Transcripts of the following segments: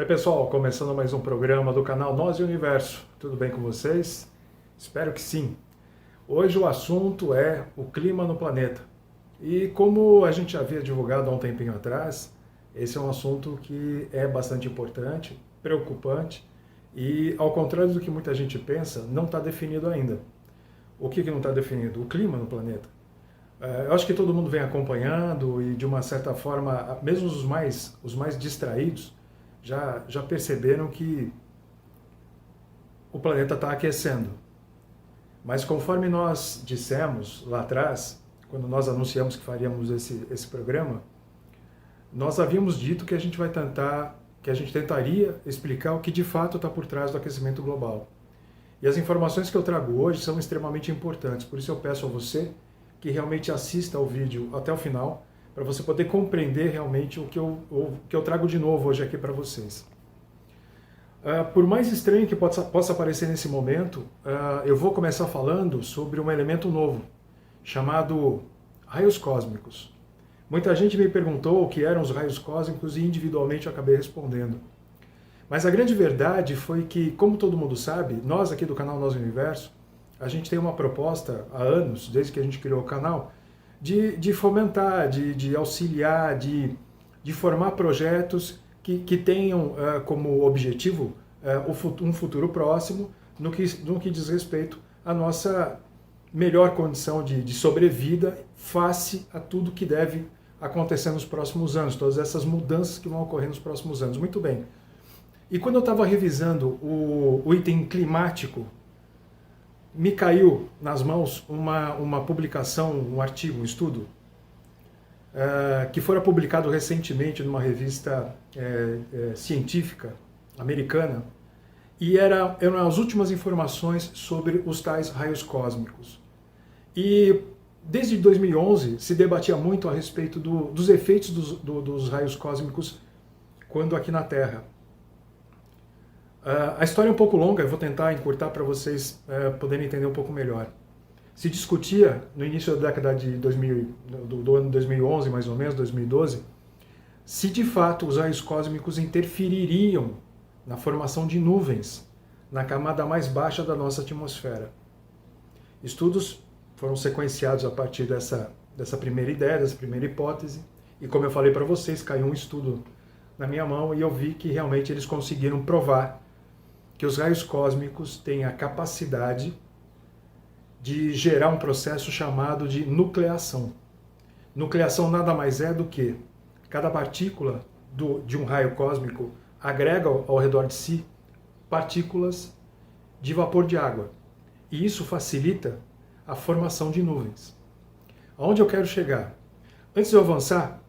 Oi pessoal, começando mais um programa do canal Nós e Universo. Tudo bem com vocês? Espero que sim. Hoje o assunto é o clima no planeta. E como a gente havia divulgado há um tempinho atrás, esse é um assunto que é bastante importante, preocupante e, ao contrário do que muita gente pensa, não está definido ainda. O que não está definido? O clima no planeta. Eu acho que todo mundo vem acompanhando e, de uma certa forma, mesmo os mais distraídos, já perceberam que o planeta está aquecendo. Mas conforme nós dissemos lá atrás, quando nós anunciamos que faríamos esse programa, nós havíamos dito que a gente tentaria explicar o que de fato está por trás do aquecimento global. E as informações que eu trago hoje são extremamente importantes, por isso eu peço a você que realmente assista ao vídeo até o final, para você poder compreender realmente o que eu trago de novo hoje aqui para vocês. Por mais estranho que possa parecer nesse momento, eu vou começar falando sobre um elemento novo, chamado raios cósmicos. Muita gente me perguntou o que eram os raios cósmicos e individualmente eu acabei respondendo. Mas a grande verdade foi que, como todo mundo sabe, nós aqui do canal Nós Universo, a gente tem uma proposta há anos, desde que a gente criou o canal, de fomentar, de auxiliar, de formar projetos que tenham como objetivo um futuro próximo no que diz respeito à nossa melhor condição de sobrevida face a tudo que deve acontecer nos próximos anos, todas essas mudanças que vão ocorrer nos próximos anos. Muito bem. E quando eu estava revisando o item climático, me caiu nas mãos uma publicação, um artigo, um estudo, que fora publicado recentemente numa revista científica americana, e eram as últimas informações sobre os tais raios cósmicos. E desde 2011 se debatia muito a respeito dos efeitos dos raios cósmicos quando aqui na Terra. A história é um pouco longa, eu vou tentar encurtar para vocês poderem entender um pouco melhor. Se discutia, no início da década de 2000, do ano 2011, mais ou menos, 2012, se de fato os raios cósmicos interfeririam na formação de nuvens na camada mais baixa da nossa atmosfera. Estudos foram sequenciados a partir dessa primeira ideia, dessa primeira hipótese, e como eu falei para vocês, caiu um estudo na minha mão e eu vi que realmente eles conseguiram provar que os raios cósmicos têm a capacidade de gerar um processo chamado de nucleação. Nucleação nada mais é do que cada partícula de um raio cósmico agrega ao redor de si partículas de vapor de água. E isso facilita a formação de nuvens. Aonde eu quero chegar? Antes de eu avançar,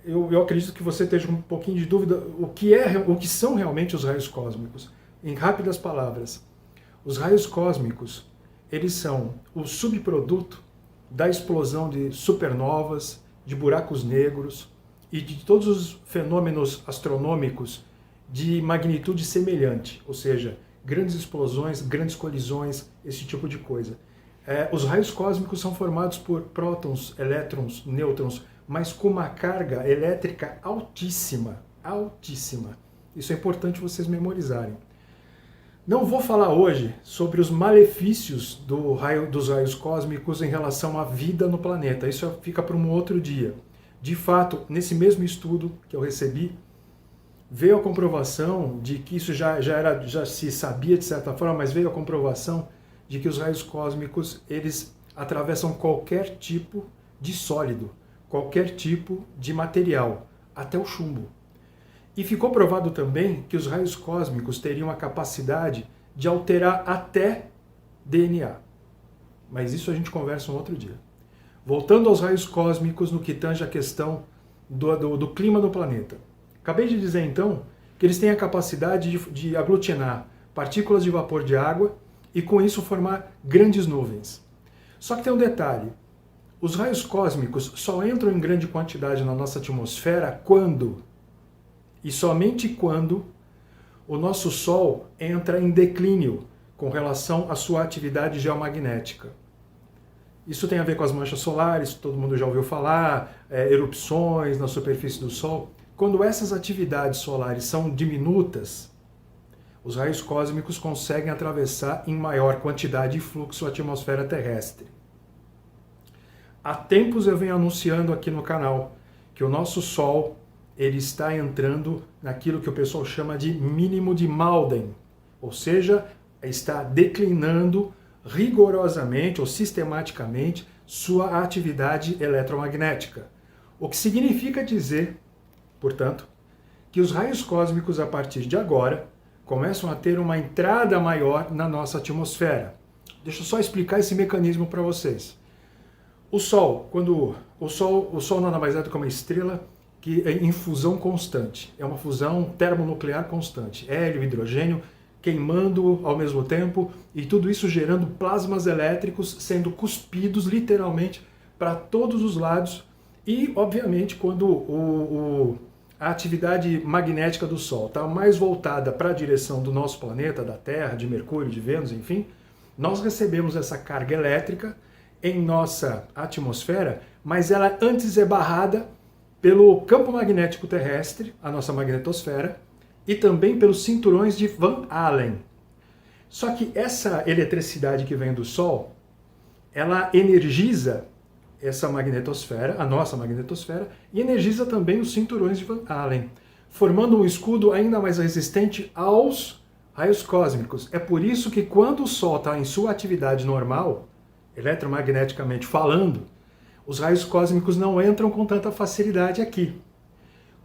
eu acredito que você esteja com um pouquinho de dúvida o que são realmente os raios cósmicos. Em rápidas palavras, os raios cósmicos, eles são o subproduto da explosão de supernovas, de buracos negros e de todos os fenômenos astronômicos de magnitude semelhante, ou seja, grandes explosões, grandes colisões, esse tipo de coisa. Os raios cósmicos são formados por prótons, elétrons, nêutrons, mas com uma carga elétrica altíssima, altíssima. Isso é importante vocês memorizarem. Não vou falar hoje sobre os malefícios dos raios cósmicos em relação à vida no planeta. Isso fica para um outro dia. De fato, nesse mesmo estudo que eu recebi, veio a comprovação de que isso já se sabia de certa forma, mas veio a comprovação de que os raios cósmicos eles atravessam qualquer tipo de sólido, qualquer tipo de material, até o chumbo. E ficou provado também que os raios cósmicos teriam a capacidade de alterar até DNA. Mas isso a gente conversa um outro dia. Voltando aos raios cósmicos no que tange a questão do clima do planeta. Acabei de dizer então que eles têm a capacidade de aglutinar partículas de vapor de água e com isso formar grandes nuvens. Só que tem um detalhe. Os raios cósmicos só entram em grande quantidade na nossa atmosfera quando... E somente quando o nosso Sol entra em declínio com relação à sua atividade geomagnética. Isso tem a ver com as manchas solares, todo mundo já ouviu falar, erupções na superfície do Sol. quando essas atividades solares são diminutas, os raios cósmicos conseguem atravessar em maior quantidade e fluxo a atmosfera terrestre. Há tempos eu venho anunciando aqui no canal que o nosso Sol ele está entrando naquilo que o pessoal chama de mínimo de Malden, ou seja, está declinando rigorosamente ou sistematicamente sua atividade eletromagnética. O que significa dizer, portanto, que os raios cósmicos a partir de agora começam a ter uma entrada maior na nossa atmosfera. Deixa eu só explicar esse mecanismo para vocês. O Sol nada mais é do que uma estrela que é em fusão constante. É uma fusão termonuclear constante. Hélio e hidrogênio queimando ao mesmo tempo e tudo isso gerando plasmas elétricos sendo cuspidos literalmente para todos os lados. E, obviamente, quando a atividade magnética do Sol está mais voltada para a direção do nosso planeta, da Terra, de Mercúrio, de Vênus, enfim, nós recebemos essa carga elétrica em nossa atmosfera, mas ela antes é barrada pelo campo magnético terrestre, a nossa magnetosfera, e também pelos cinturões de Van Allen. Só que essa eletricidade que vem do Sol, ela energiza essa magnetosfera, a nossa magnetosfera, e energiza também os cinturões de Van Allen, formando um escudo ainda mais resistente aos raios cósmicos. É por isso que quando o Sol está em sua atividade normal, eletromagneticamente falando, os raios cósmicos não entram com tanta facilidade aqui.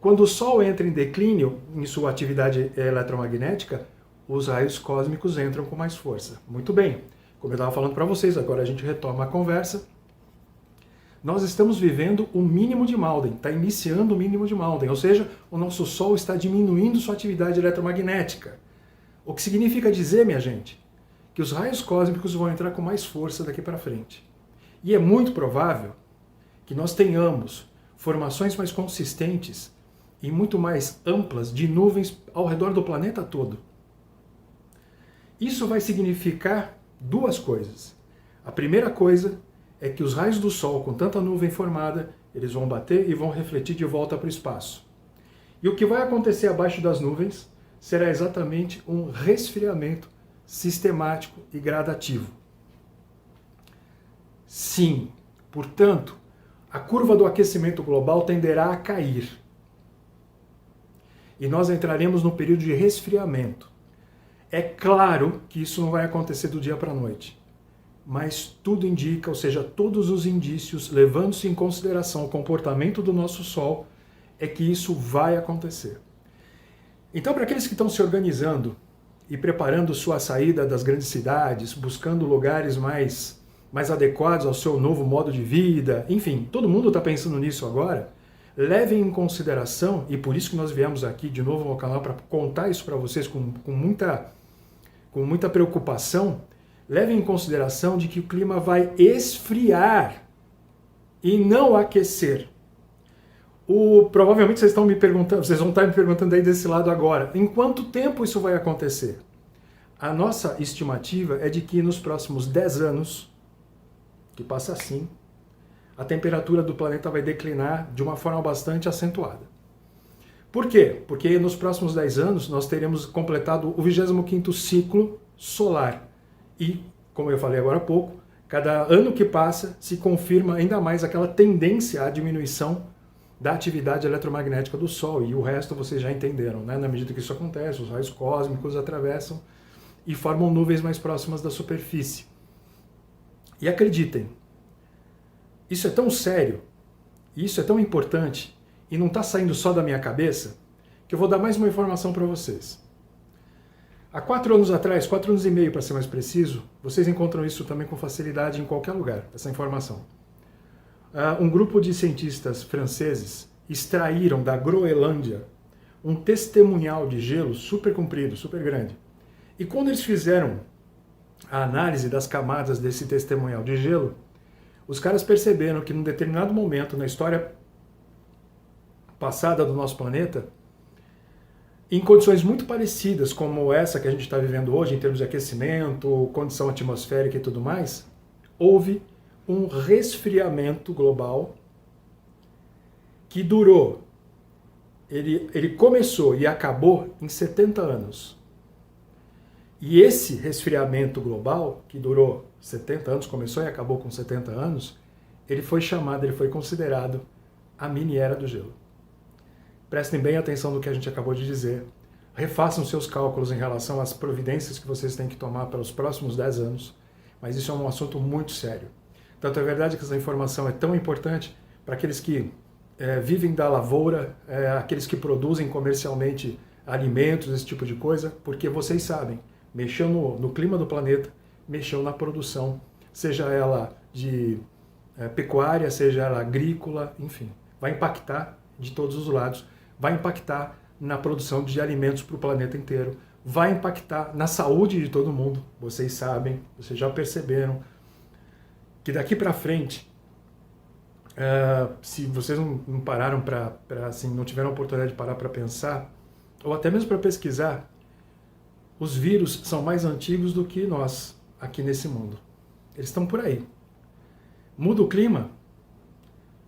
Quando o Sol entra em declínio em sua atividade eletromagnética, os raios cósmicos entram com mais força. Muito bem, como eu estava falando para vocês, agora a gente retoma a conversa. Nós estamos vivendo o mínimo de Malden, está iniciando o mínimo de Malden, ou seja, o nosso Sol está diminuindo sua atividade eletromagnética. O que significa dizer, minha gente, que os raios cósmicos vão entrar com mais força daqui para frente. E é muito provável que nós tenhamos formações mais consistentes e muito mais amplas de nuvens ao redor do planeta todo. Isso vai significar duas coisas. A primeira coisa é que os raios do Sol, com tanta nuvem formada, eles vão bater e vão refletir de volta para o espaço. E o que vai acontecer abaixo das nuvens será exatamente um resfriamento sistemático e gradativo. Sim, portanto, a curva do aquecimento global tenderá a cair. E nós entraremos no período de resfriamento. É claro que isso não vai acontecer do dia para a noite. Mas tudo indica, ou seja, todos os indícios, levando-se em consideração o comportamento do nosso Sol, é que isso vai acontecer. Então, para aqueles que estão se organizando e preparando sua saída das grandes cidades, buscando lugares mais adequados ao seu novo modo de vida, enfim, todo mundo está pensando nisso agora, levem em consideração, e por isso que nós viemos aqui de novo ao canal para contar isso para vocês com muita preocupação, levem em consideração de que o clima vai esfriar e não aquecer. Provavelmente vocês vão estar me perguntando aí desse lado agora, em quanto tempo isso vai acontecer? A nossa estimativa é de que nos próximos 10 anos, que passa assim, a temperatura do planeta vai declinar de uma forma bastante acentuada. Por quê? Porque nos próximos 10 anos nós teremos completado o 25º ciclo solar. E, como eu falei agora há pouco, cada ano que passa se confirma ainda mais aquela tendência à diminuição da atividade eletromagnética do Sol. E o resto vocês já entenderam, né? Na medida que isso acontece, os raios cósmicos atravessam e formam nuvens mais próximas da superfície. E acreditem, isso é tão sério, isso é tão importante, e não está saindo só da minha cabeça, que eu vou dar mais uma informação para vocês. Há 4 anos atrás, 4 anos e meio para ser mais preciso, vocês encontram isso também com facilidade em qualquer lugar, essa informação. Um grupo de cientistas franceses extraíram da Groenlândia um testemunhal de gelo super comprido, super grande. E quando eles fizeram a análise das camadas desse testemunhal de gelo, os caras perceberam que num determinado momento na história passada do nosso planeta, em condições muito parecidas como essa que a gente está vivendo hoje, em termos de aquecimento, condição atmosférica e tudo mais, houve um resfriamento global que durou ele começou e acabou em 70 anos. E esse resfriamento global, que durou 70 anos, começou e acabou com 70 anos, ele foi considerado a mini era do gelo. Prestem bem atenção no que a gente acabou de dizer. Refaçam seus cálculos em relação às providências que vocês têm que tomar para os próximos 10 anos, mas isso é um assunto muito sério. Tanto é verdade que essa informação é tão importante para aqueles que vivem da lavoura, aqueles que produzem comercialmente alimentos, esse tipo de coisa, porque vocês sabem, mexeu no clima do planeta, mexeu na produção, seja ela de pecuária, seja ela agrícola, enfim, vai impactar de todos os lados, vai impactar na produção de alimentos para o planeta inteiro, vai impactar na saúde de todo mundo. Vocês sabem, vocês já perceberam que daqui para frente, se vocês não pararam assim, não tiveram a oportunidade de parar para pensar, ou até mesmo para pesquisar, os vírus são mais antigos do que nós aqui nesse mundo. Eles estão por aí. Muda o clima,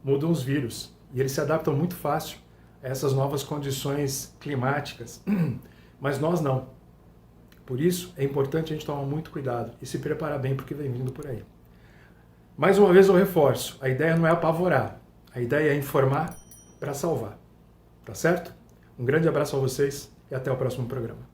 mudam os vírus. E eles se adaptam muito fácil a essas novas condições climáticas. Mas nós não. Por isso, é importante a gente tomar muito cuidado e se preparar bem para o que vem vindo por aí. Mais uma vez eu reforço, a ideia não é apavorar. A ideia é informar para salvar. Tá certo? Um grande abraço a vocês e até o próximo programa.